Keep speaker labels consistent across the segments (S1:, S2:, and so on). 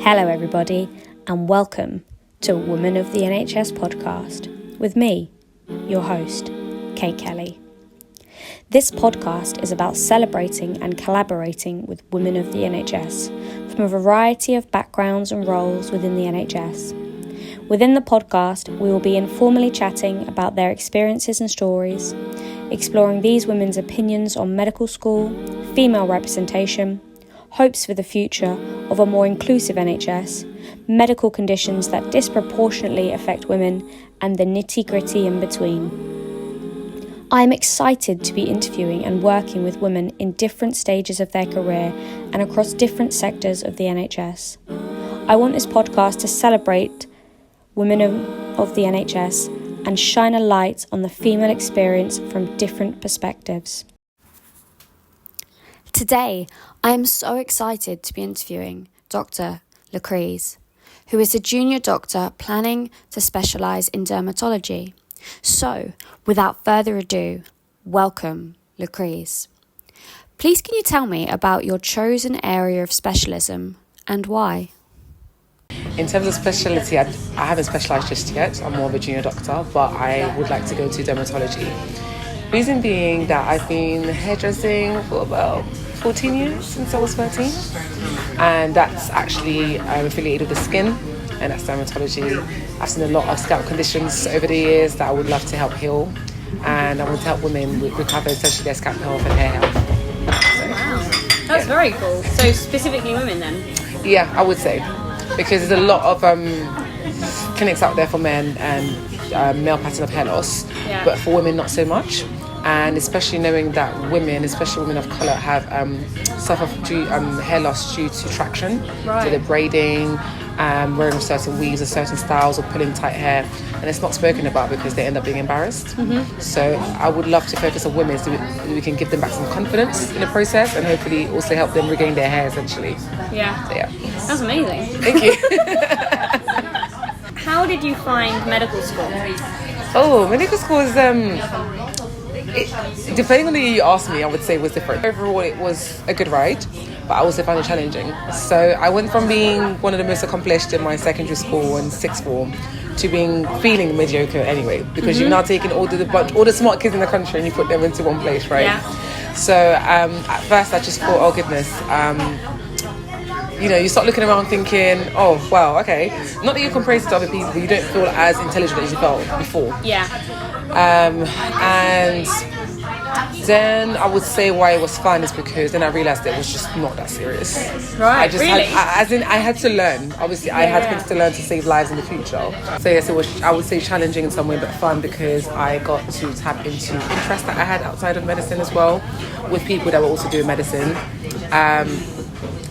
S1: Hello everybody and welcome to Women of the NHS podcast with me, your host, Kate Kelly. This podcast is about celebrating and collaborating with women of the NHS from a variety of backgrounds and roles within the NHS. Within the podcast, we will be informally chatting about their experiences and stories, exploring these women's opinions on medical school, female representation, hopes for the future of a more inclusive NHS, medical conditions that disproportionately affect women, and the nitty-gritty in between. I am excited to be interviewing and working with women in different stages of their career and across different sectors of the NHS. I want this podcast to celebrate women of the NHS and shine a light on the female experience from different perspectives. Today, I am so excited to be interviewing Dr. Lucrèce, who is a junior doctor planning to specialise in dermatology. So, without further ado, welcome, Lucrèce. Please can you tell me about your chosen area of specialism and why?
S2: In terms of speciality, I haven't specialised just yet. I'm more of a junior doctor, but I would like to go to dermatology. Reason being that I've been hairdressing for about 14 years since I was 13, and that's actually affiliated with the skin, and that's dermatology. I've seen a lot of scalp conditions over the years that I would love to help heal, and I want to help women recover essentially their scalp health and hair health.
S3: Wow, that's very cool. So specifically women then?
S2: Yeah, I would say, because there's a lot of clinics out there for men and male pattern of hair loss, but for women not so much. And especially knowing that women, especially women of colour, have suffer hair loss due to traction, so the braiding, wearing certain weaves or certain styles, or pulling tight hair, and it's not spoken about because they end up being embarrassed. So I would love to focus on women so we can give them back some confidence in the process, and hopefully also help them regain their hair essentially.
S3: Yeah.
S2: So, yeah.
S3: That's amazing.
S2: Thank you.
S3: How did you find medical school?
S2: Oh, medical school is depending on the year you asked me, I would say it was different. Overall, it was a good ride, but I also found it challenging. So I went from being one of the most accomplished in my secondary school and sixth form to feeling mediocre anyway, because you've now taken all the smart kids in the country and you put them into one place, right?
S3: Yeah.
S2: So at first I just thought, oh goodness, you start looking around thinking, oh wow, okay, not that you're compared to other people, but you don't feel as intelligent as you felt before.
S3: Yeah.
S2: And then I would say why it was fun is because then I realised that it was just not that serious.
S3: Right,
S2: I had to learn. Obviously, I had things to learn to save lives in the future. So yes, it was, I would say, challenging in some way, but fun because I got to tap into interests that I had outside of medicine as well, with people that were also doing medicine.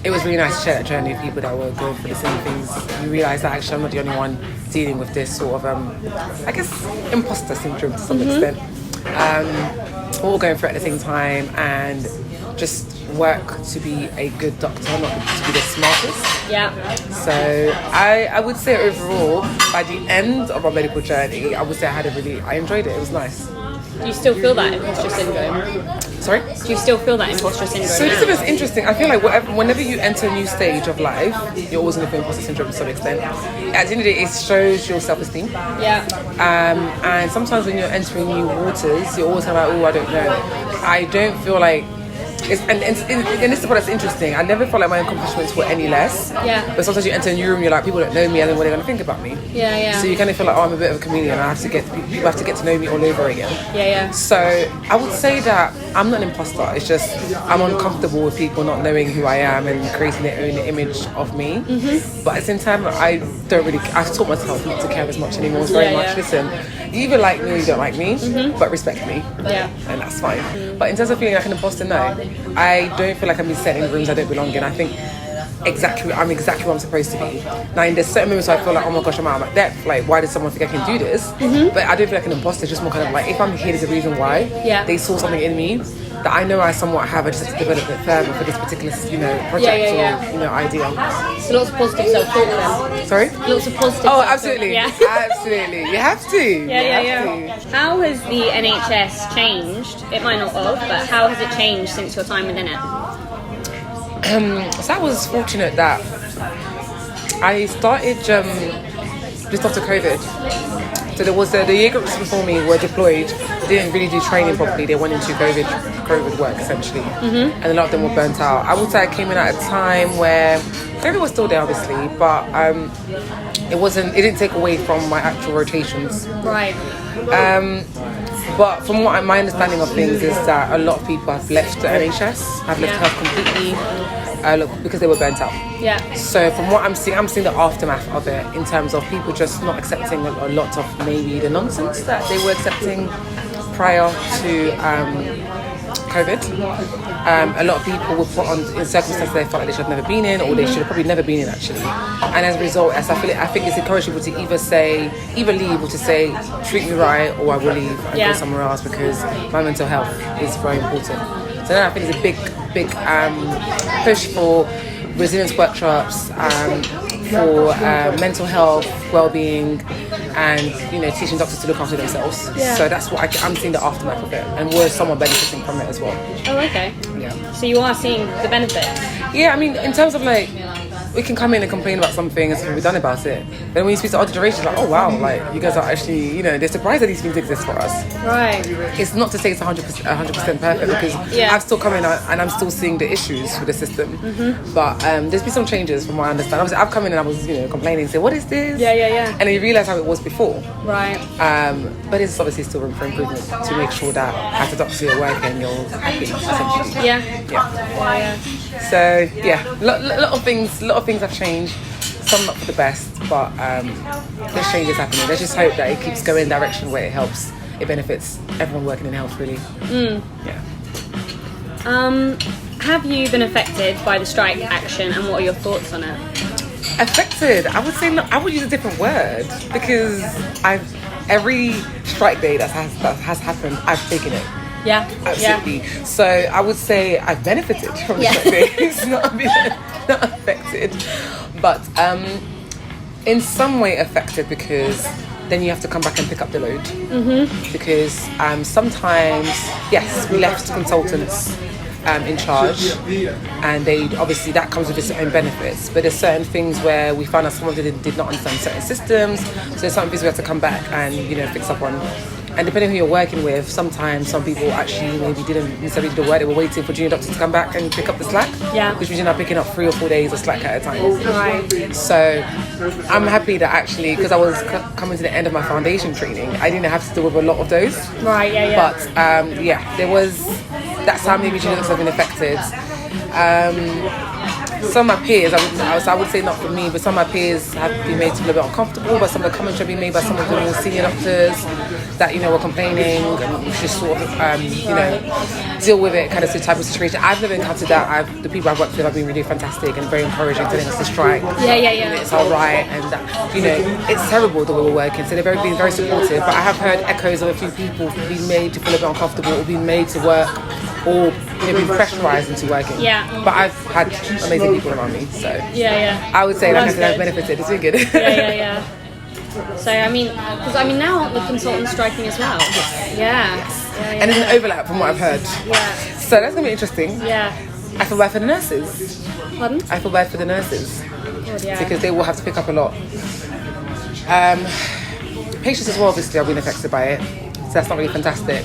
S2: It was really nice to share that journey with people that were going through the same things. You realise that actually I'm not the only one dealing with this sort of, I guess, imposter syndrome to some extent. We're all going through it at the same time, and just work to be a good doctor, not to be the smartest.
S3: Yeah.
S2: So I would say overall, by the end of our medical journey, I would say I enjoyed it. It was nice.
S3: Do you still feel that imposter syndrome?
S2: Sorry?
S3: Do you still feel that imposter syndrome?
S2: So this is interesting. I feel like whenever you enter a new stage of life, you're always going to feel imposter syndrome to some extent. At the end of the day, it shows your self-esteem.
S3: Yeah.
S2: And sometimes when you're entering new waters, you're always kind of like, oh, I don't know. I don't feel like... And this is what that's interesting. I never felt like my accomplishments were any less.
S3: Yeah.
S2: But sometimes you enter a new room, you're like, people don't know me, and then what are they going to think about me?
S3: Yeah, yeah.
S2: So you kind of feel like, oh, I'm a bit of a chameleon. People have to get to know me all over again.
S3: Yeah, yeah.
S2: So I would say that I'm not an imposter. It's just I'm uncomfortable with people not knowing who I am and creating their own image of me. But at the same time, I've taught myself not to care as much anymore. It's very much, listen, you either like me or you don't like me, but respect me.
S3: Yeah.
S2: And that's fine. But in terms of feeling like an imposter, no. I don't feel like I'm being set in rooms I don't belong in. I think I'm exactly what I'm supposed to be. Now, in there's certain moments where I feel like, oh my gosh, I'm out of my depth. Like, why does someone think I can do this? But I don't feel like an imposter. It's just more kind of like, if I'm here, there's a reason why. They saw something in me that I know I somewhat have. I just have to develop it further for this particular, project or idea.
S3: So lots of positive self-talk then.
S2: Sorry?
S3: Lots of positive
S2: Oh,
S3: self-talk.
S2: absolutely.
S3: Yeah.
S2: Absolutely. You have to.
S3: Yeah. How has the NHS changed? It might not have, but how has it changed since your time within it?
S2: So I was fortunate that I started just after COVID. So there was the year groups before me were deployed. They didn't really do training properly. They went into COVID work essentially, and a lot of them were burnt out. I would say I came in at a time where COVID was still there, obviously, but it didn't take away from my actual rotations.
S3: Right.
S2: But from my understanding of things is that a lot of people have left the NHS, have left health completely, because they were burnt out.
S3: Yeah.
S2: So from what I'm seeing the aftermath of it in terms of people just not accepting a lot of maybe the nonsense that they were accepting prior to COVID. A lot of people were put on in circumstances they felt like they should have never been in, or they should have probably never been in actually. And as a result, I think it's encouraged people to either leave or to say, treat me right, or I will leave and go somewhere else because my mental health is very important. So then I think it's a big push for resilience workshops, for mental health, well-being, and teaching doctors to look after themselves. Yeah. So that's what I'm seeing the aftermath of it, and we're somewhat benefiting from it as well.
S3: Oh, okay.
S2: Yeah.
S3: So you are seeing the benefits?
S2: Yeah, I mean, in terms of like, we can come in and complain about something and something we've done about it. Then when you speak to other generations, like, oh wow, like you guys are actually, they're surprised that these things exist for us.
S3: Right.
S2: It's not to say it's 100% perfect because I've still come in and I'm still seeing the issues with the system. Mm-hmm. But there's been some changes from what I understand. Obviously, I've come in and I was, complaining, saying, what is this?
S3: Yeah.
S2: And then you realise how it was before.
S3: Right.
S2: But it's obviously still room for improvement to make sure that as the doctor you're working, you're happy, essentially.
S3: Yeah.
S2: So a lot of things have changed. Some not for the best, but there's changes happening. Let's just hope that it keeps going in the direction where it helps. It benefits everyone working in health, really. Yeah.
S3: Have you been affected by the strike action, and what are your thoughts on it?
S2: Affected? I would say no, I would use a different word because every strike day that has happened, I've taken it.
S3: Yeah,
S2: absolutely. Yeah. So I would say I've benefited from the strike day. It's not affected, but in some way affected because then you have to come back and pick up the load. Mm-hmm. Because sometimes, yes, we left consultants in charge, and they obviously that comes with its own benefits, but there's certain things where we found out someone did not understand certain systems, so there's some things we have to come back and fix up on. And depending on who you're working with, sometimes some people actually maybe didn't necessarily do the work. They were waiting for junior doctors to come back and pick up the slack, which means you're now picking up 3 or 4 days of slack at a time.
S3: Right.
S2: So I'm happy that actually, because I was coming to the end of my foundation training, I didn't have to deal with a lot of those.
S3: Right, yeah.
S2: But there was, that's how maybe junior doctors have been affected. Some of my peers, I would say not for me, but some of my peers have been made to feel a bit uncomfortable, but some of the comments have been made by some of the more senior doctors that, were complaining and just sort of, deal with it kind of type of situation. I've never encountered that. The people I've worked with have been really fantastic and very encouraging, telling us to strike.
S3: Yeah.
S2: It's all right, and that, it's terrible the way we're working, so they've been very supportive, but I have heard echoes of a few people being made to feel a bit uncomfortable or being made to work or being pressurised into working. Yeah. But I've had amazing people around me, so I would say that I've benefited. It's been good.
S3: Yeah. So I mean now the consultants striking as well.
S2: Yes.
S3: Yeah.
S2: And there's an overlap from what I've heard.
S3: Yeah.
S2: So that's gonna be interesting.
S3: Yeah.
S2: I feel bad for the nurses.
S3: Pardon?
S2: I feel bad for the nurses. Because they will have to pick up a lot. Patients as well, obviously, are being affected by it. So that's not really fantastic.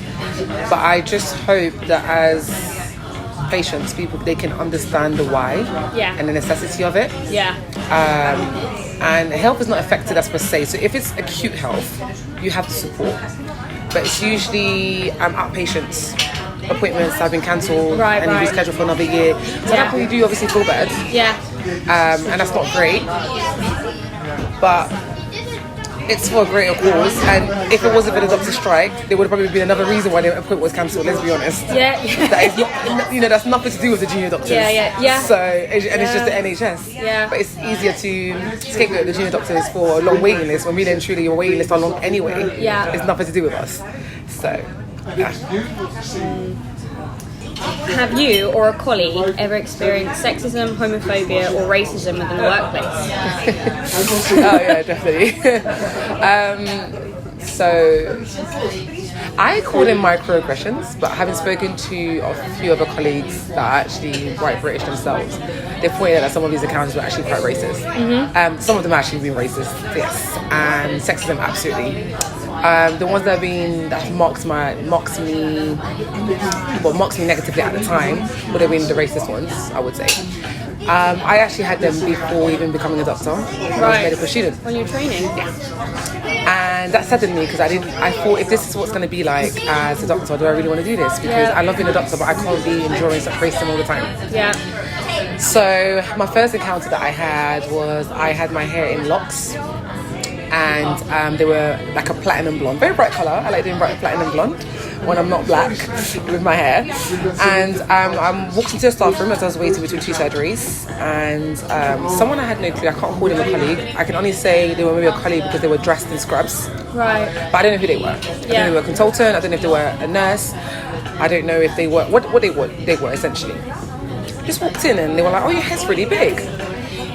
S2: But I just hope that as patients, they can understand the why and the necessity of it.
S3: Yeah.
S2: And health is not affected as per se. So if it's acute health, you have the support. But it's usually outpatients. Appointments have been cancelled and you'll be scheduled for another year. So that point you do obviously feel bad.
S3: Yeah.
S2: And that's not great. But it's for a greater cause, and if it wasn't for the doctor strike, there would have probably been another reason why the appointment was cancelled, let's be honest.
S3: Yeah.
S2: That is not, that's nothing to do with the junior doctors.
S3: Yeah.
S2: So, and it's just the NHS.
S3: Yeah.
S2: But it's easier to scapegoat the junior doctors for a long waiting list when really and truly your waiting lists are long anyway.
S3: Yeah.
S2: It's nothing to do with us. So, yeah.
S3: Have you or a colleague ever experienced sexism, homophobia or racism within the workplace?
S2: Oh yeah, definitely. So I call them microaggressions, but having spoken to a few other colleagues that are actually white British themselves, they pointed out that some of these encounters were actually quite racist. Some of them actually been racist, yes, and sexism, absolutely. The ones that mocked me negatively at the time would have been the racist ones, I would say. I actually had them before even becoming a doctor. I was a medical student.
S3: When you're training?
S2: Yeah. And that saddened me because I thought, if this is what's going to be like as a doctor, do I really want to do this? Because I love being a doctor, but I can't be enduring such racism all the time.
S3: Yeah.
S2: So my first encounter that I had was I had my hair in locks. And they were like a platinum blonde, very bright colour. I like doing bright platinum blonde when I'm not black with my hair. And I walked into a staff room as I was waiting between two surgeries, and someone I had no clue, I can't call them a colleague. I can only say they were maybe a colleague because they were dressed in scrubs.
S3: Right.
S2: But I don't know who they were. I don't know if they were a consultant. I don't know if they were a nurse. I don't know if they were what they were essentially. Just walked in and they were like, "Oh, your hair's really big."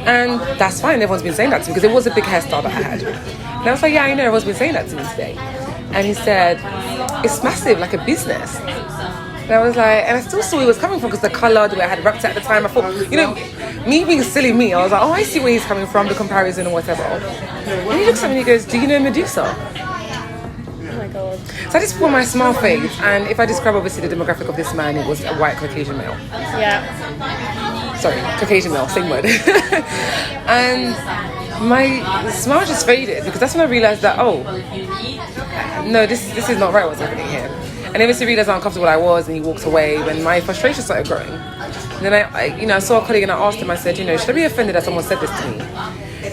S2: And that's fine, everyone's been saying that to me because it was a big hairstyle that I had. And I was like, yeah, I know, everyone's been saying that to me today. And he said, it's massive, like a business. And I was like, and I still saw where he was coming from because the colour, the way I had wrapped it at the time, I thought, me being silly me, I was like, oh, I see where he's coming from, the comparison and whatever. And he looks at me and he goes, do you know Medusa?
S3: Oh my God.
S2: So I just put my smile fade, and if I describe obviously the demographic of this man, it was a white Caucasian male.
S3: Yeah.
S2: Sorry, Caucasian male, same word. And my smile just faded because that's when I realised that, no, this is not right what's happening here. And then I realised how uncomfortable I was, and he walked away when my frustration started growing. And then I saw a colleague and I asked him, I said, should I be offended that someone said this to me?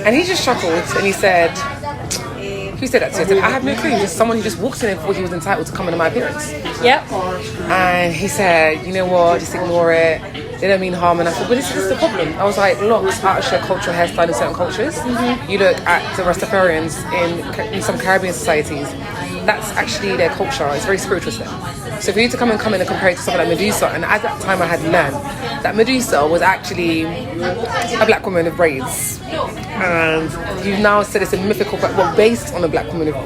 S2: And he just chuckled and he said, who said that to you? I said, I have no clue. Just someone who just walked in and thought he was entitled to comment on my appearance.
S3: Yep.
S2: And he said, you know what, just ignore it. They don't mean harm. And I said, but this is the problem. I was like, locks are actually a cultural hairstyle in certain cultures. You look at the Rastafarians in some Caribbean societies, that's actually their culture. It's very spiritual to them. So for you to come in and compare it to something like Medusa, and at that time I had learned that Medusa was actually a black woman with braids. And you've now said it's a mythical, based on a black woman with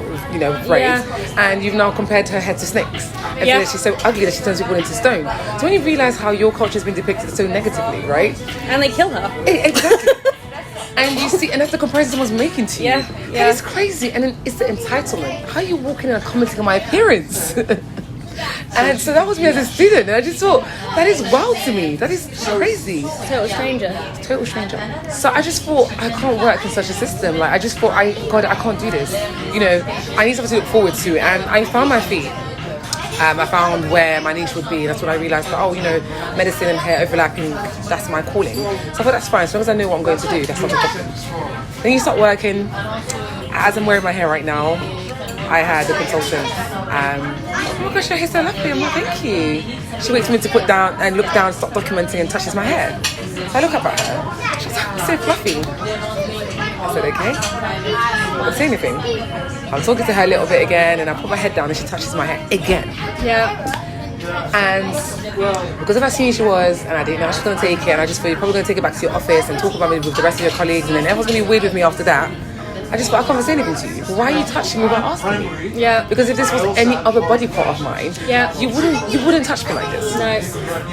S2: braids. And you've now compared her head to snakes. And so that she's so ugly that she turns people into stone. So when you realise how your culture has been depicted so negatively, right?
S3: And they kill her.
S2: Exactly. And you see, and that's the comparison someone's making to you.
S3: Yeah.
S2: And it's crazy. And then it's the entitlement. How are you walking in and commenting on my appearance? And so that was me as a student, and I just thought, that is wild to me. That is crazy.
S3: Total stranger.
S2: Total stranger. So I just thought, I can't work in such a system. Like, I just thought, I can't do this. I need something to look forward to. And I found my feet. I found where my niche would be, and that's when I realised that, medicine and hair overlapping, that's my calling. So I thought, that's fine, as long as I know what I'm going to do, that's not a problem. Then you start working. As I'm wearing my hair right now, I had a consultant. Oh my gosh, your hair's so lovely. I'm like, thank you. She waits for me to put down and look down, stop documenting, and touches my hair. So I look up at her. She's like, it's so fluffy. I said, okay. I didn't say anything. I'm talking to her a little bit again, and I put my head down and she touches my hair again.
S3: Yeah.
S2: And because of how senior she was, and I didn't know how she was going to take it, and I just thought, you're probably going to take it back to your office and talk about it with the rest of your colleagues, and then everyone's going to be weird with me after that. I just thought, I can't say anything to you. But why are you touching me without asking me?
S3: Yeah.
S2: Because if this was any other body part of mine, you wouldn't touch me like this.
S3: No.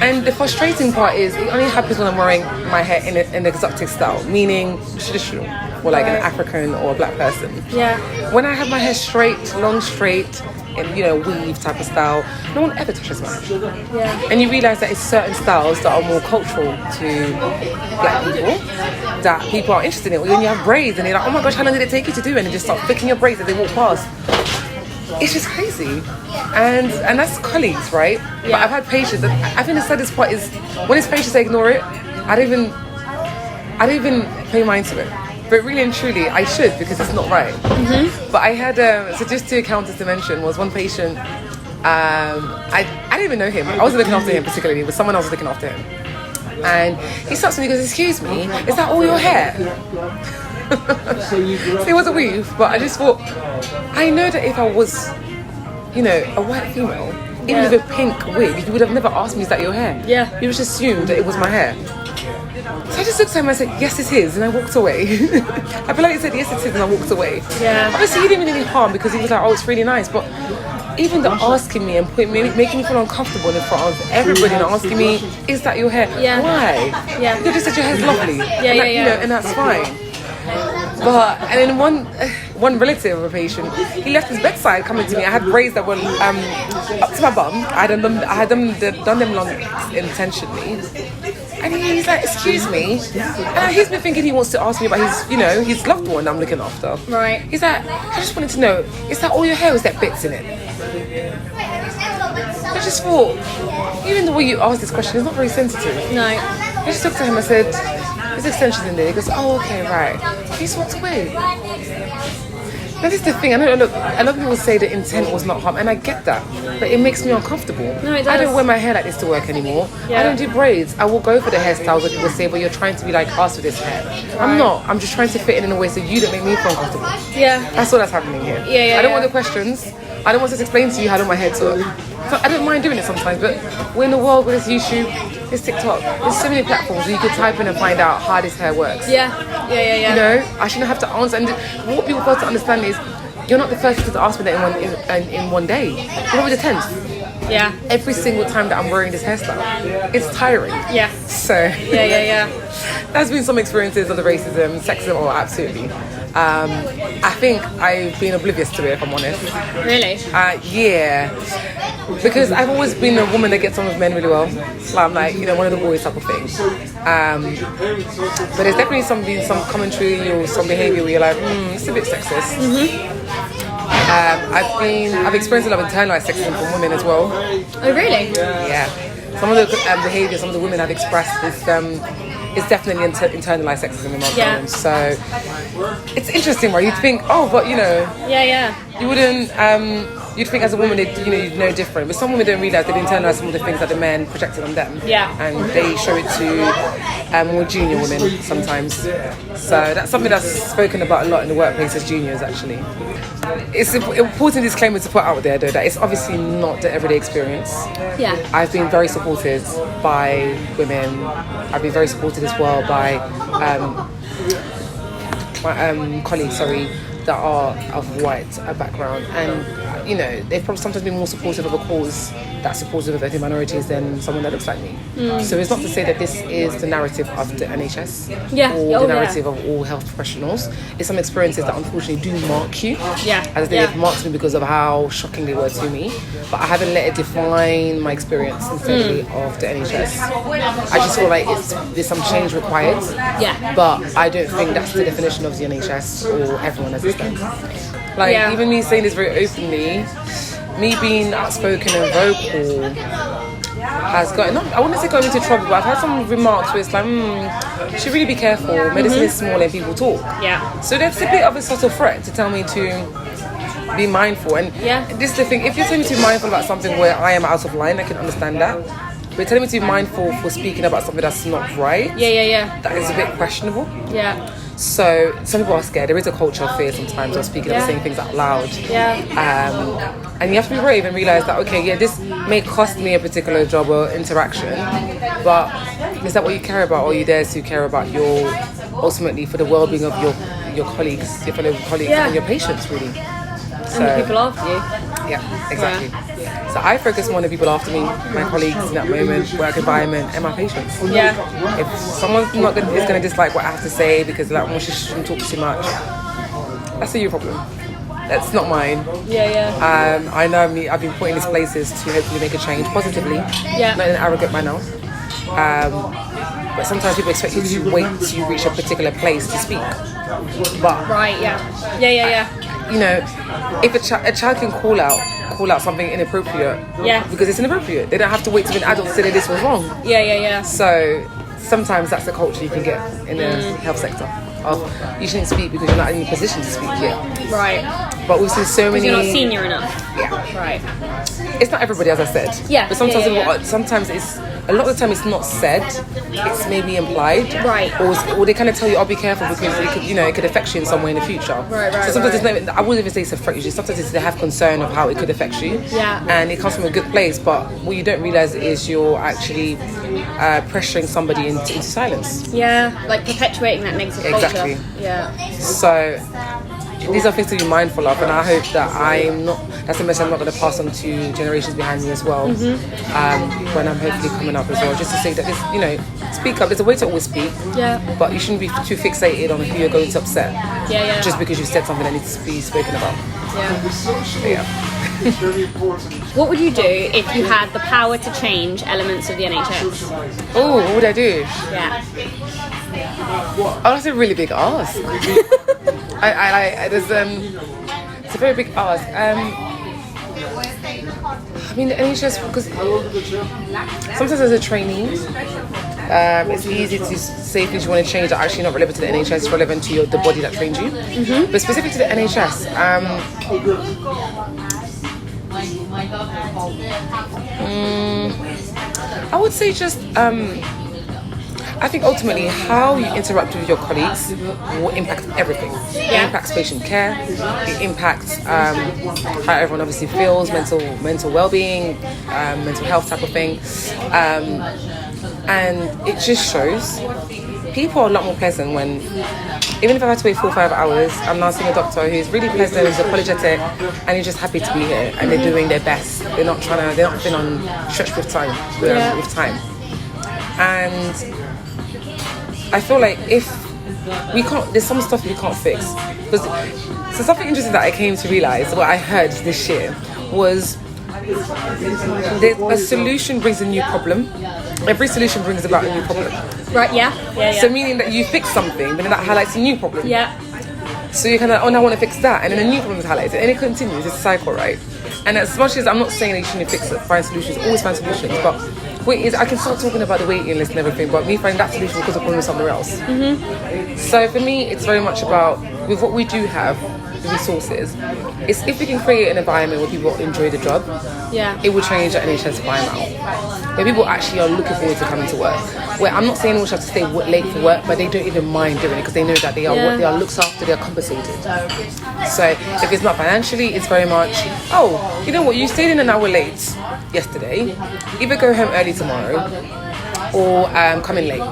S2: And the frustrating part is, it only happens when I'm wearing my hair in an exotic style, meaning traditional, or like an African or a black person.
S3: Yeah.
S2: When I have my hair straight, long straight, in weave type of style, no one ever touches mine.
S3: Yeah.
S2: And you realise that it's certain styles that are more cultural to black people that people are interested in. When you have braids and they're like, oh my gosh, how long did it take you to do? And they just start flicking your braids as they walk past. It's just crazy. And that's colleagues, right? Yeah. But I've had patients, and I think the saddest part is when it's patients, they ignore it. I don't even pay mind to it. But really and truly, I should, because it's not right. Mm-hmm. But I had, so just two encounters to mention, was one patient, I didn't even know him. I wasn't looking after him particularly, but someone else was looking after him. And he stops me and he goes, excuse me, is that all your hair? So it was a weave, but I just thought, I know that if I was, a white female, even with a pink wig, you would have never asked me, is that your hair?
S3: Yeah.
S2: You just assumed that it was my hair. So I just looked at him and I said, yes, it's his, and I walked away. I politely said, yes, it's his, and I walked away.
S3: Yeah.
S2: Obviously, he didn't mean any harm because he was like, oh, it's really nice, but even the asking me and making me feel uncomfortable in front of everybody and asking me, is that your hair?
S3: Yeah.
S2: Why?
S3: Yeah.
S2: You just said your hair's lovely.
S3: Yeah.
S2: You know, and that's fine. But, and then one relative of a patient, he left his bedside coming to me. I had braids that were up to my bum. I had done them long intentionally. And he's like, excuse me. And he's been thinking he wants to ask me about his loved one I'm looking after.
S3: Right.
S2: He's like, I just wanted to know, is that all your hair or is there bits in it? I just thought, even the way you asked this question is not very sensitive.
S3: No.
S2: I just looked at him and said, there's extensions in there. He goes, oh, okay, right. He just walked away. That is the thing. I know a lot of people say the intent was not harm, and I get that, but it makes me uncomfortable.
S3: No, it does.
S2: I don't wear my hair like this to work anymore.
S3: Yeah.
S2: I don't do braids. I will go for the hairstyles that people say, but you're trying to be like us with this hair. I'm not. I'm just trying to fit in a way so you don't make me feel uncomfortable.
S3: Yeah.
S2: That's all that's happening here.
S3: Yeah,
S2: I don't want the questions. I don't want to explain to you how I do my hair to work. So I don't mind doing it sometimes, but we're in a world where there's YouTube, there's TikTok, there's so many platforms where you can type in and find out how this hair works.
S3: Yeah.
S2: You know, I shouldn't have to answer. And what people got to understand is, you're not the first person to ask me that in one day. You're probably the 10th.
S3: Yeah.
S2: Every single time that I'm wearing this hairstyle, it's tiring.
S3: Yeah.
S2: So
S3: Yeah.
S2: there's been some experiences of the racism, sexism, absolutely. I think I've been oblivious to it, if I'm honest.
S3: Really?
S2: Yeah. Because I've always been a woman that gets on with men really well. I'm like, one of the boys type of thing. But there's definitely some commentary or some behaviour where you're like, it's a bit sexist.
S3: Mm-hmm.
S2: I've experienced a lot of internalized sexism from women as well.
S3: Oh, really?
S2: Yeah. Some of the behaviour some of the women have expressed is definitely internalized sexism in my opinion. So it's interesting, right? You'd think, but
S3: Yeah.
S2: you wouldn't. You'd think as a woman, you'd know different. But some women don't realise they've internalised some of the things that the men projected on them.
S3: Yeah.
S2: And they show it to more junior women sometimes. So that's something that's spoken about a lot in the workplace as juniors, actually. It's an important disclaimer to put out there, though, that it's obviously not the everyday experience.
S3: Yeah.
S2: I've been very supported by women. I've been very supported as well by colleagues, that are of white background, and they've probably sometimes been more supportive of a cause that's supportive of ethnic minorities than someone that looks like me. So it's not to say that this is the narrative of the NHS or the narrative of all health professionals. It's some experiences that unfortunately do mark you. As they've marked me because of how shocking they were to me, but I haven't let it define my experience necessarily of the NHS. I just feel like there's some change required, but I don't think that's the definition of the NHS or everyone as it stands. Even me saying this very openly, me being outspoken and vocal has gotten, I wouldn't say got me into trouble, but I've had some remarks where it's like, you should really be careful, medicine is small and people talk. So that's a bit of a subtle threat to tell me to be mindful. And this is the thing, if you're telling me to be mindful about something where I am out of line, I can understand that. But you're telling me to be mindful for speaking about something that's not right, that is a bit questionable. So some people are scared. There is a culture of fear sometimes of speaking and saying things out loud. And you have to be brave and realise that, this may cost me a particular job or interaction, but is that what you care about? Or are you there to care about ultimately for the well-being of your colleagues, your fellow colleagues and your patients, really?
S3: And the people after you.
S2: Yeah, exactly. So I focus more on the people after me, my colleagues in that moment, work environment, and my patients. If someone's is going to dislike what I have to say because she shouldn't talk too much, that's a you problem. That's not mine. I know I've been put in these places to hopefully make a change positively, not in an arrogant manner. But sometimes people expect you to wait till you reach a particular place to speak. But if a child can call out something inappropriate, because it's inappropriate, they don't have to wait till an adult to say that this was wrong. So sometimes that's the culture you can get in the health sector of you shouldn't speak because you're not in a position to speak yet. But we've seen so many.
S3: You're not senior enough.
S2: It's not everybody, as I said. But sometimes it's a lot of the time it's not said. It's maybe implied. Or they kind of tell you, be careful because it could affect you in some way in the future. So sometimes I wouldn't even say it's affect you. Sometimes they have concern of how it could affect you. And it comes from a good place. But what you don't realise is you're actually pressuring somebody into silence.
S3: Like perpetuating that negative culture.
S2: So these are things to be mindful of, and I hope that I'm not. that's a message I'm not going to pass on to generations behind me as well. When I'm hopefully coming up as well, just to say that this, speak up. There's a way to always speak, but you shouldn't be too fixated on who you're going to upset, just because you said something that needs to be spoken about.
S3: What would you do if you had the power to change elements of the NHS?
S2: Oh, what would I do?
S3: Yeah.
S2: Oh, that's a really big ask. It's a very big ask. I mean, the NHS, because sometimes as a trainee, it's easy to say things you want to change that are actually not relevant to the NHS, relevant to the body that trained you. But specific to the NHS, I would say just I think ultimately how you interact with your colleagues will impact everything. It impacts patient care, it impacts how everyone obviously feels, mental well-being, mental health type of thing. And it just shows people are a lot more pleasant when, even if I have to wait 4 or 5 hours, I'm now seeing a doctor who's really pleasant, who's apologetic, and he's just happy to be here, and they're doing their best. They're not been on stretched with time. And I feel like if we can't, there's some stuff we can't fix. So something interesting that I came to realise, what I heard this year, was a solution brings a new problem. Every solution brings about a new problem.
S3: Right, yeah.
S2: So meaning that you fix something, but then that highlights a new problem.
S3: Yeah.
S2: So you're kind of, now I want to fix that, and then a new problem is highlighted, and it continues. It's a cycle, right? And as much as I'm not saying that you shouldn't fix it, find solutions, always find solutions, but what it is, I can start talking about the waiting list and everything, but me finding that solution because of problem somewhere else. So for me, it's very much about, with what we do have, the resources, it's if we can create an environment where people enjoy the job, it will change the NHS by now. Where people actually are looking forward to coming to work. Where I'm not saying we should have to stay late for work, but they don't even mind doing it because they know that they are looked after, they are compensated. So if it's not financially, it's very much, oh, you know what, you stayed in an hour late yesterday, either go home early tomorrow or come in late.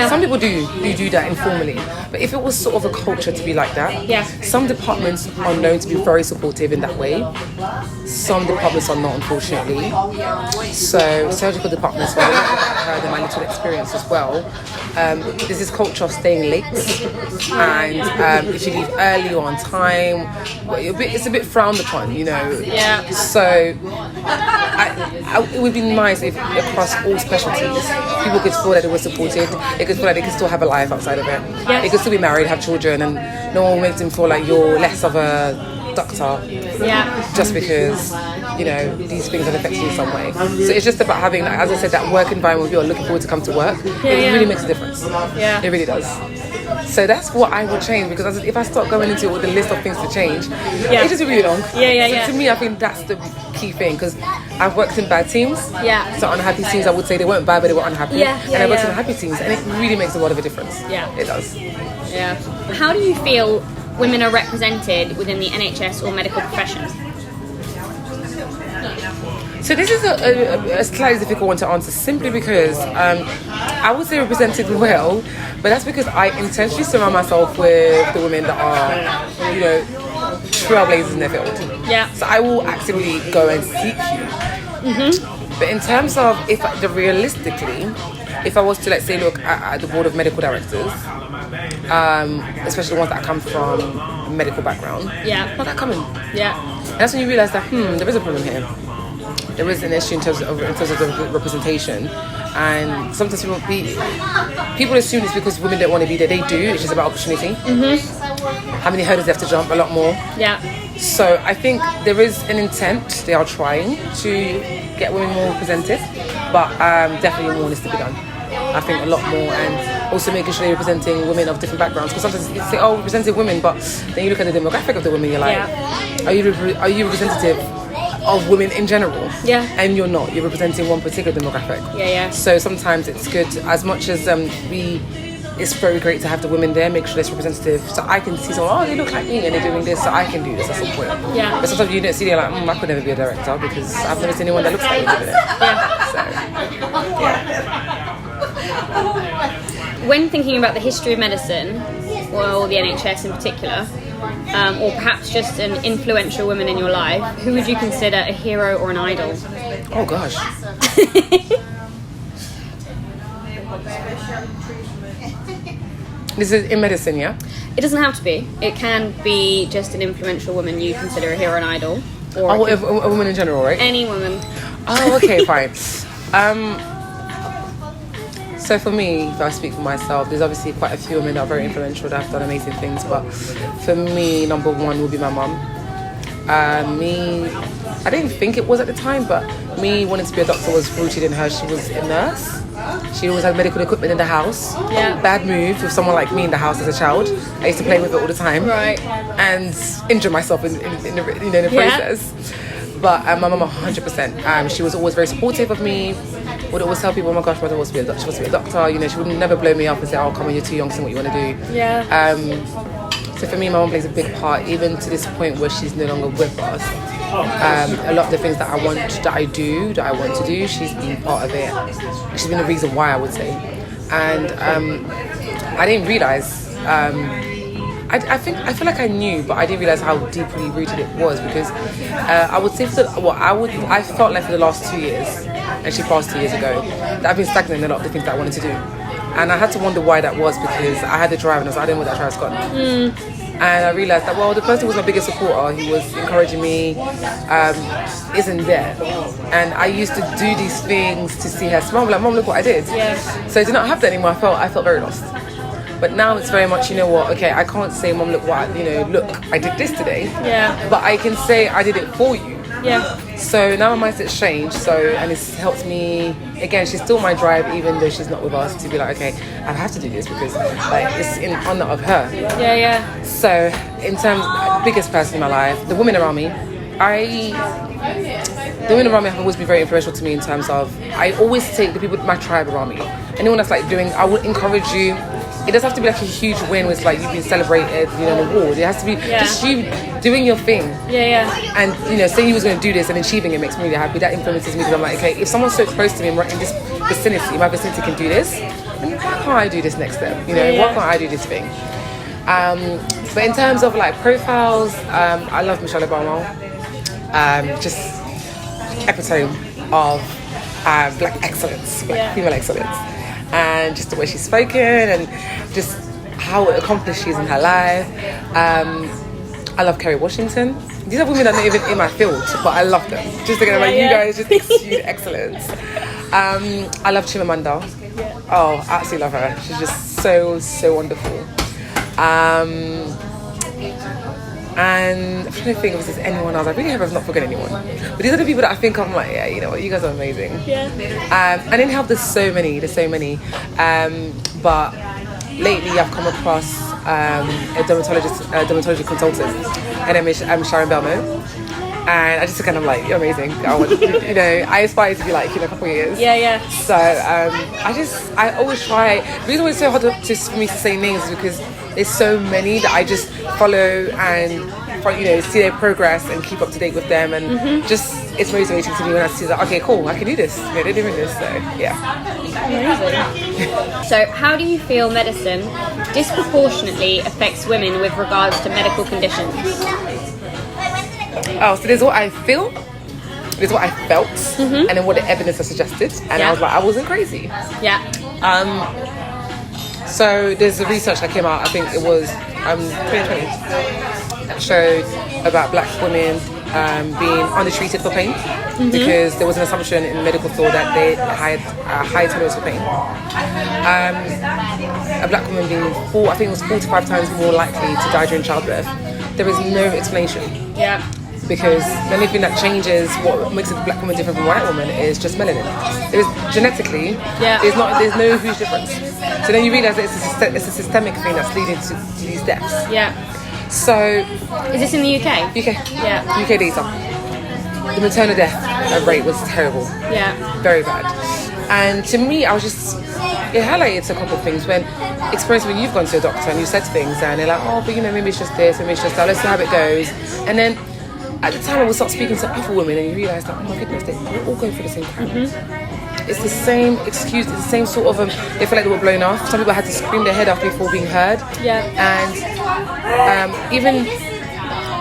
S2: Some people do that informally, but if it was sort of a culture to be like that, some departments are known to be very supportive in that way. Some departments are not, unfortunately. So surgical departments, I've heard in my little experience as well, there's this culture of staying late, and if you leave early or on time, it's a bit frowned upon, you know. So it would be nice if across all specialties people could feel that they were supported, they could feel like they could still have a life outside of it. They could still be married, have children, and no one makes them feel like you're less of a doctor just because, you know, these things have affected you in some way. So it's just about having, as I said, that work environment where you're looking forward to come to work. It really makes a difference. It really does. So that's what I would change, because if I start going into all the list of things to change, it's just really long. So to me, I think that's the key thing, because I've worked in bad teams. So unhappy teams, I would say they weren't bad, but they were unhappy. And I worked in happy teams, and it really makes a lot of a difference. It does.
S3: How do you feel women are represented within the NHS or medical professions?
S2: So this is a slightly difficult one to answer, simply because I would say represented well, but that's because I intentionally surround myself with the women that are, you know, trailblazers in their field. So I will actively go and seek you. But in terms of realistically, if I was to, let's say, look at the board of medical directors, especially the ones that come from a medical background, not that common. And that's when you realise that there is a problem here. There is an issue in terms of the representation, and sometimes people assume it's because women don't want to be there. They do. It's just about opportunity. How many hurdles they have to jump? A lot more. So I think there is an intent. They are trying to get women more represented, but definitely more needs to be done. I think a lot more, and also making sure you're representing women of different backgrounds, because sometimes you say, oh, representing women, but then you look at the demographic of the women, you're like, are you representative of women in general? And you're not. You're representing one particular demographic. So sometimes it's good, as much as it's very great to have the women there, make sure it's representative, so I can see someone, oh, they look like me and they're doing this, so I can do this at some point. But sometimes you don't see, they're like, I could never be a director because I've never seen anyone that looks like me doing it.
S3: When thinking about the history of medicine, or the NHS in particular, or perhaps just an influential woman in your life, who would you consider a hero or an idol?
S2: Oh gosh. This is in medicine, yeah?
S3: It doesn't have to be. It can be just an influential woman you consider a hero or an idol. Or
S2: a woman in general, right?
S3: any woman.
S2: Oh, okay, fine. So for me, if I speak for myself, there's obviously quite a few women that are very influential that have done amazing things, but for me, number one would be my mum. I didn't think it was at the time, but me wanting to be a doctor was rooted in her. She was a nurse. She always had medical equipment in the house.
S3: Yeah.
S2: Bad move with someone like me in the house as a child. I used to play with it all the time.
S3: Right.
S2: And injure myself in the process. But my mum 100%. She was always very supportive of me. Would always tell people, oh my gosh, my daughter wants to be a doctor. She wants to be a doctor. You know, she would never blow me up and say, oh, come on, you're too young to know what you want to do.
S3: Yeah.
S2: So for me, my mum plays a big part, even to this point where she's no longer with us. A lot of the things that I want to do, she's been part of it. She's been the reason why, I would say. And I didn't realise. I feel like I knew, but I didn't realise how deeply rooted it was, because I would say I felt like for the last 2 years, and she passed 2 years ago, that I've been stagnant in a lot of the things that I wanted to do. And I had to wonder why that was, because I had the drive and I was like, I didn't know what that drive's gone. And I realised that, well, the person who was my biggest supporter, who was encouraging me, isn't there. And I used to do these things to see her smile, like, Mom, look what I did.
S3: Yeah.
S2: So I did not have that anymore. I felt very lost. But now it's very much, you know what, okay, I can't say, Mom, look what, look, I did this today.
S3: Yeah.
S2: But I can say I did it for you.
S3: Yeah.
S2: So now my mindset's changed, and it's helped me. Again, she's still my drive, even though she's not with us, to be like, okay, I have to do this because it's in honor of her.
S3: Yeah, yeah.
S2: So in terms of biggest person in my life, the women around me, the women around me have always been very influential to me in terms of, I always take the people, my tribe around me. Anyone that's I would encourage you. It doesn't have to be like a huge win with like you've been celebrated, an award. It has to be just you doing your thing.
S3: Yeah, yeah.
S2: And saying you was going to do this and achieving it makes me really happy. That influences me, because I'm like, okay, if someone's so close to me and right in this vicinity, my vicinity can do this, then why can't I do this next step? Why can't I do this thing? But in terms of like profiles, I love Michelle Obama. Just epitome of black excellence, female excellence. And just the way she's spoken and just how accomplished she is in her life. I love Kerry Washington. These are women that are not even in my field, but I love them. Just thinking about you guys just exude excellence. I love Chimamanda. Oh, I absolutely love her. She's just so wonderful. And I'm trying to think if there's anyone else. I really hope I've not forgotten anyone. But these are the people that I think I'm like, yeah, you know what, you guys are amazing.
S3: Yeah.
S2: And in health, there's so many. But lately I've come across a dermatology consultant. Her name is Sharon Belmo. And I just kind of like, you're amazing. I aspire to be like in a couple of years.
S3: Yeah, yeah.
S2: So I always try. The reason why it's so hard for me to say names is because there's so many that I just follow and see their progress and keep up to date with them, and just it's motivating to me when I see that. Okay, cool, I can do this. They're doing this. So yeah.
S3: Amazing. So how do you feel medicine disproportionately affects women with regards to medical conditions?
S2: Oh, so there's what I feel, there's what I felt, and then what the evidence has suggested, and I was like, I wasn't crazy.
S3: Yeah.
S2: So there's a research that came out, I think it was 2020, that showed about black women being undertreated for pain, because there was an assumption in medical thought that they had a high tolerance for pain. A black woman being 4 to 5 times more likely to die during childbirth. There is no explanation.
S3: Yeah.
S2: Because the only thing that changes what makes a black woman different from a white woman is just melanin. There's genetically, there's no huge difference. So then you realise that it's a systemic thing that's leading to these deaths.
S3: Yeah.
S2: So,
S3: is this in the UK?
S2: UK.
S3: Yeah.
S2: UK data. The maternal death rate was terrible.
S3: Yeah.
S2: Very bad. And to me, it highlighted a couple of things when you've gone to a doctor and you said things and they're like, oh, but maybe it's just this, maybe it's just that, let's see how it goes. And then at the time I would start speaking to other women and you realise that, oh my goodness, we're all going through the same crap. It's the same excuse, it's the same sort of, they feel like they were blown off. Some people had to scream their head off before being heard.
S3: Yeah.
S2: And Even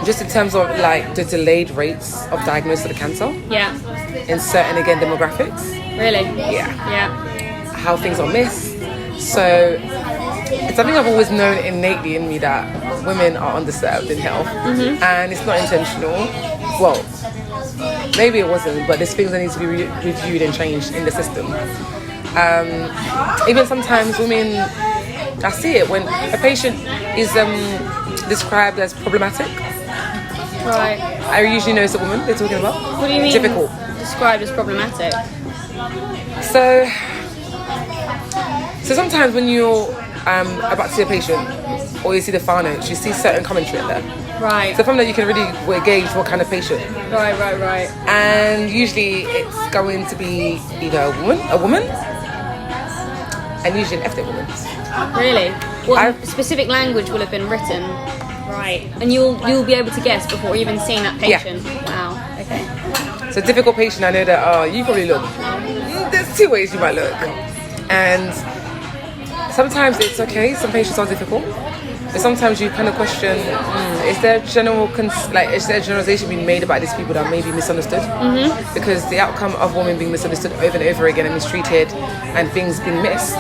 S2: just in terms of like the delayed rates of diagnosis of the cancer
S3: Yeah.
S2: in certain, again, demographics.
S3: Really?
S2: Yeah.
S3: Yeah.
S2: How things are missed. So it's something I've always known innately in me, that women are underserved in health, and it's not intentional. Well, maybe it wasn't, but there's things that need to be reviewed and changed in the system. Even sometimes women, I see it when a patient is described as problematic.
S3: Right.
S2: I usually know it's a woman they're talking about.
S3: What do you mean?
S2: Difficult.
S3: Described as problematic.
S2: So sometimes when you're about to see a patient, or you see the file notes, you see certain commentary in there.
S3: Right.
S2: So from that you can really gauge what kind of patient.
S3: Right.
S2: And usually it's going to be either a woman, and usually an ethnic woman.
S3: Really? What specific language will have been written? Right. And you'll be able to guess before even seeing that patient?
S2: Yeah.
S3: Wow. Okay.
S2: So difficult patient, I know that you probably look. There's two ways you might look. And sometimes it's okay, some patients are difficult. But sometimes you kind of question, is there a generalization being made about these people that may be misunderstood? Mm-hmm. Because the outcome of women being misunderstood over and over again and mistreated and things being missed,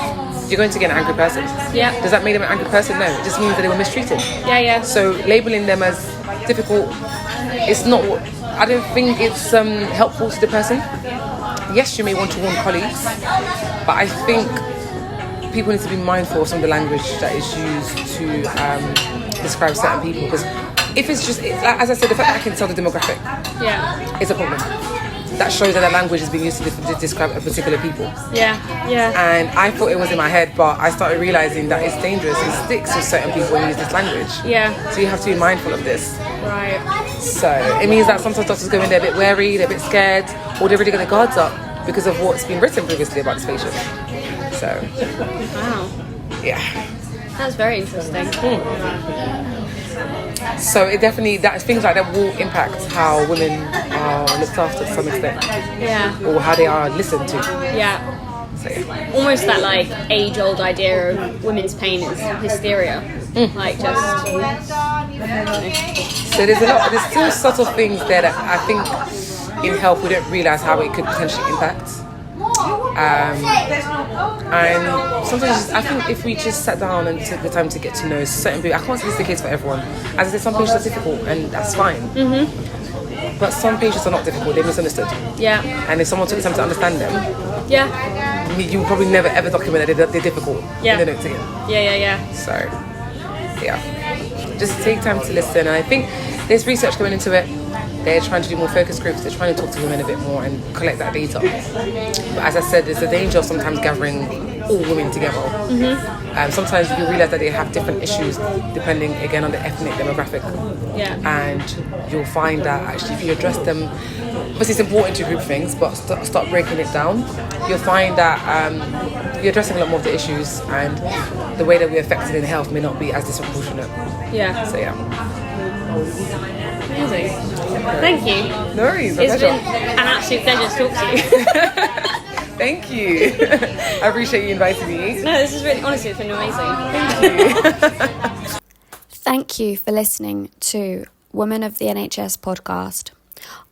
S2: you're going to get an angry person.
S3: Yeah.
S2: Does that make them an angry person? No, it just means that they were mistreated.
S3: Yeah.
S2: So labeling them as difficult, it's not, I don't think it's helpful to the person. Yes, you may want to warn colleagues, but I think people need to be mindful of some of the language that is used to describe certain people. Because if it's just, as I said, the fact that I can tell the demographic is a problem. That shows that the language is being used to describe a particular people.
S3: Yeah.
S2: And I thought it was in my head, but I started realizing that it's dangerous. It sticks with certain people when you use this language.
S3: Yeah.
S2: So you have to be mindful of this.
S3: Right.
S2: So it means that sometimes doctors go in there a bit wary, they're a bit scared, or they've already got their guards up because of what's been written previously about this patient. So,
S3: Wow.
S2: yeah.
S3: That's very interesting.
S2: So it definitely, things like that will impact how women are looked after to some extent.
S3: Yeah.
S2: Or how they are listened to.
S3: Yeah.
S2: So, yeah.
S3: Almost that like age-old idea of women's pain is hysteria. Like just.
S2: So there's still subtle things there that I think in health we don't realise how it could potentially impact. And sometimes I think if we just sat down and took the time to get to know certain people, I can't say this is the case for everyone. As I said, some patients are difficult and that's fine. Mm-hmm. But some patients are not difficult, they're misunderstood.
S3: Yeah.
S2: And if someone took the time to understand them,
S3: Yeah.
S2: you will probably never ever document that they're difficult.
S3: Yeah.
S2: In the notes again.
S3: Yeah.
S2: So, yeah. Just take time to listen. And I think there's research going into it. They're trying to do more focus groups. They're trying to talk to women a bit more and collect that data. But as I said, there's a danger of sometimes gathering all women together. Mm-hmm. Sometimes you realise that they have different issues depending, again, on the ethnic demographic.
S3: Yeah.
S2: And you'll find that actually if you address them, obviously it's important to group things, but start breaking it down, you'll find that you're addressing a lot more of the issues and the way that we're affected in health may not be as disproportionate.
S3: Yeah.
S2: So yeah.
S3: Amazing. Thank you.
S2: No worries.
S3: It's been an absolute pleasure to talk to you.
S2: Thank you. I appreciate you inviting me.
S3: No, this is really, honestly, it's been amazing.
S2: Thank you.
S1: Thank you for listening to Women of the NHS podcast.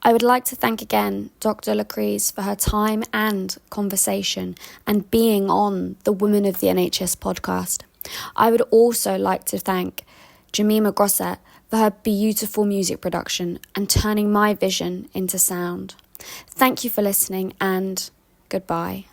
S1: I would like to thank again Dr. Lucrèce for her time and conversation and being on the Women of the NHS podcast. I would also like to thank Jemima Grosset for her beautiful music production and turning my vision into sound. Thank you for listening and goodbye.